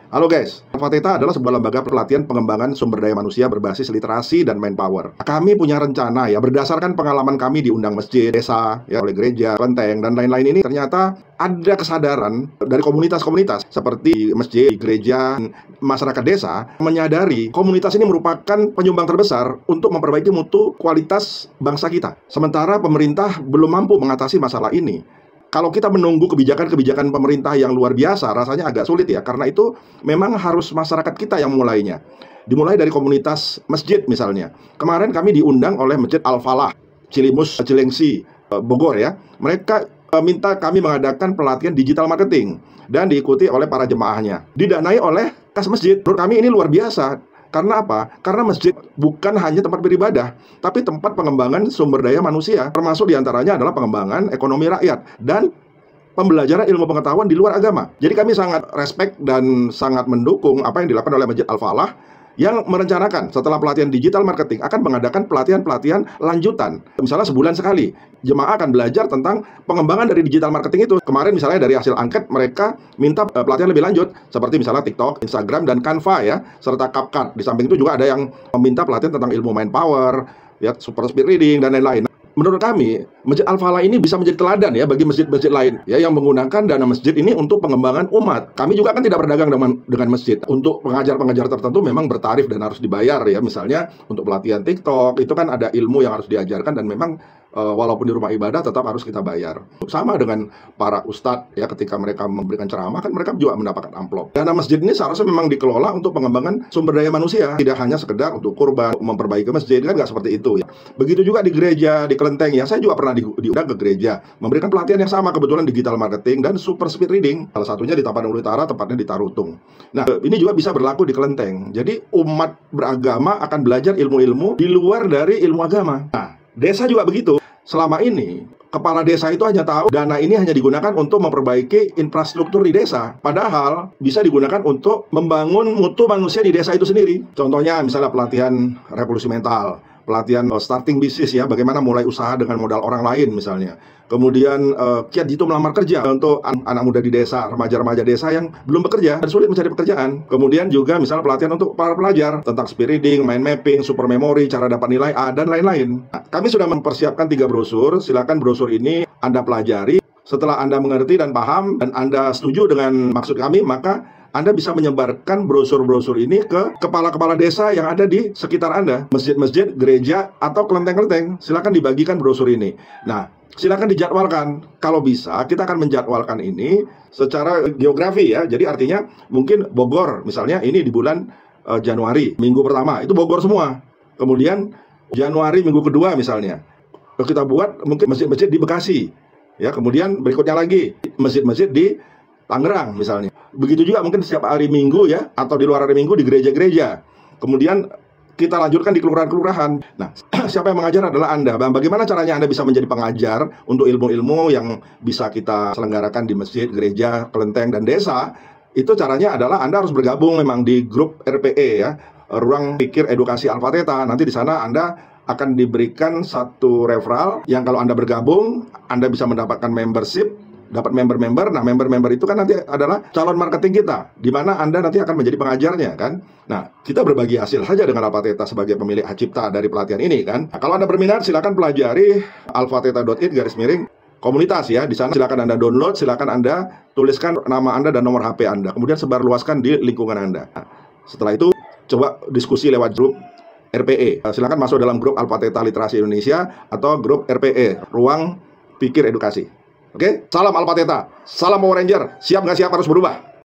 Halo guys, Alpha Theta adalah sebuah lembaga pelatihan pengembangan sumber daya manusia berbasis literasi dan manpower. Kami punya rencana ya, berdasarkan pengalaman kami diundang masjid, desa, ya oleh gereja, kelenteng, dan lain-lain ini, ternyata ada kesadaran dari komunitas-komunitas seperti masjid, gereja, masyarakat desa, menyadari komunitas ini merupakan penyumbang terbesar untuk memperbaiki mutu kualitas bangsa kita. Sementara pemerintah belum mampu mengatasi masalah ini. Kalau kita menunggu kebijakan-kebijakan pemerintah yang luar biasa, rasanya agak sulit ya. Karena itu memang harus masyarakat kita yang memulainya. Dimulai dari komunitas masjid misalnya. Kemarin kami diundang oleh Masjid Al-Falah, Cilimus, Cilengsi, Bogor ya. Mereka minta kami mengadakan pelatihan digital marketing dan diikuti oleh para jemaahnya. Didanai oleh kas masjid. Menurut kami ini luar biasa. Karena apa? Karena masjid bukan hanya tempat beribadah, tapi tempat pengembangan sumber daya manusia, termasuk diantaranya adalah pengembangan ekonomi rakyat dan pembelajaran ilmu pengetahuan di luar agama. Jadi kami sangat respect dan sangat mendukung apa yang dilakukan oleh Masjid Al-Falah yang merencanakan setelah pelatihan digital marketing akan mengadakan pelatihan-pelatihan lanjutan. Misalnya sebulan sekali, jemaah akan belajar tentang pengembangan dari digital marketing itu. Kemarin misalnya dari hasil angket mereka minta pelatihan lebih lanjut, seperti misalnya TikTok, Instagram, dan Canva ya, serta CapCut. Di samping itu juga ada yang meminta pelatihan tentang ilmu manpower, ya, super speed reading, dan lain-lain. Menurut kami, Masjid Al-Falah ini bisa menjadi teladan ya bagi masjid-masjid lain ya yang menggunakan dana masjid ini untuk pengembangan umat. Kami juga kan tidak berdagang dengan masjid. Untuk pengajar-pengajar tertentu memang bertarif dan harus dibayar ya. Misalnya untuk pelatihan TikTok itu kan ada ilmu yang harus diajarkan dan memang walaupun di rumah ibadah tetap harus kita bayar. Sama dengan para ustadz ya, ketika mereka memberikan ceramah kan mereka juga mendapatkan amplop. Dana masjid ini seharusnya memang dikelola untuk pengembangan sumber daya manusia, tidak hanya sekedar untuk kurban, memperbaiki masjid, kan nggak seperti itu ya. Begitu juga di gereja, di kelenteng ya, saya juga pernah diundang ke gereja memberikan pelatihan yang sama, kebetulan digital marketing dan super speed reading. Salah satunya di Tapanuli Utara, tepatnya di Tarutung. Nah, ini juga bisa berlaku di kelenteng. Jadi umat beragama akan belajar ilmu-ilmu di luar dari ilmu agama. Nah, desa juga begitu. Selama ini, kepala desa itu hanya tahu dana ini hanya digunakan untuk memperbaiki infrastruktur di desa. Padahal bisa digunakan untuk membangun mutu manusia di desa itu sendiri. Contohnya misalnya pelatihan revolusi mental, pelatihan starting bisnis ya, bagaimana mulai usaha dengan modal orang lain misalnya. Kemudian kiat jitu melamar kerja untuk anak muda di desa, remaja-remaja desa yang belum bekerja dan sulit mencari pekerjaan. Kemudian juga misalnya pelatihan untuk para pelajar tentang speed reading, mind mapping, super memory, cara dapat nilai A, dan lain-lain. Nah, kami sudah mempersiapkan 3 brosur. Silakan brosur ini Anda pelajari. Setelah Anda mengerti dan paham dan Anda setuju dengan maksud kami, maka Anda bisa menyebarkan brosur-brosur ini ke kepala-kepala desa yang ada di sekitar Anda, masjid-masjid, gereja, atau kelenteng-kelenteng. Silakan dibagikan brosur ini. Nah, silakan dijadwalkan. Kalau bisa, kita akan menjadwalkan ini secara geografi ya. Jadi artinya mungkin Bogor, misalnya ini di bulan Januari, minggu pertama, itu Bogor semua. Kemudian Januari minggu kedua misalnya, kita buat mungkin masjid-masjid di Bekasi. Ya, kemudian berikutnya lagi, masjid-masjid di Tangerang misalnya. Begitu juga mungkin setiap hari Minggu ya, atau di luar hari Minggu di gereja-gereja. Kemudian kita lanjutkan di kelurahan-kelurahan. Nah, siapa yang mengajar adalah Anda. Bagaimana caranya Anda bisa menjadi pengajar untuk ilmu-ilmu yang bisa kita selenggarakan di masjid, gereja, kelenteng, dan desa? Itu caranya adalah Anda harus bergabung memang di grup RPE ya, Ruang Pikir Edukasi Alpha Theta. Nanti di sana Anda akan diberikan satu referral yang kalau Anda bergabung, Anda bisa mendapatkan membership, dapat member-member. Nah, member-member itu kan nanti adalah calon marketing kita, di mana Anda nanti akan menjadi pengajarnya kan. Nah, kita berbagi hasil saja dengan Alpha Theta sebagai pemilik hak cipta dari pelatihan ini kan. Nah, kalau Anda berminat, silakan pelajari alphatheta.it/komunitas ya. Di sana silakan Anda download, silakan Anda tuliskan nama Anda dan nomor HP Anda, kemudian sebarluaskan di lingkungan Anda. Nah, setelah itu coba diskusi lewat grup RPE. Silakan masuk dalam grup Alpha Theta Literasi Indonesia atau grup RPE, Ruang Pikir Edukasi. Oke, salam Alpha Theta, salam Power Ranger, siap nggak siap harus berubah.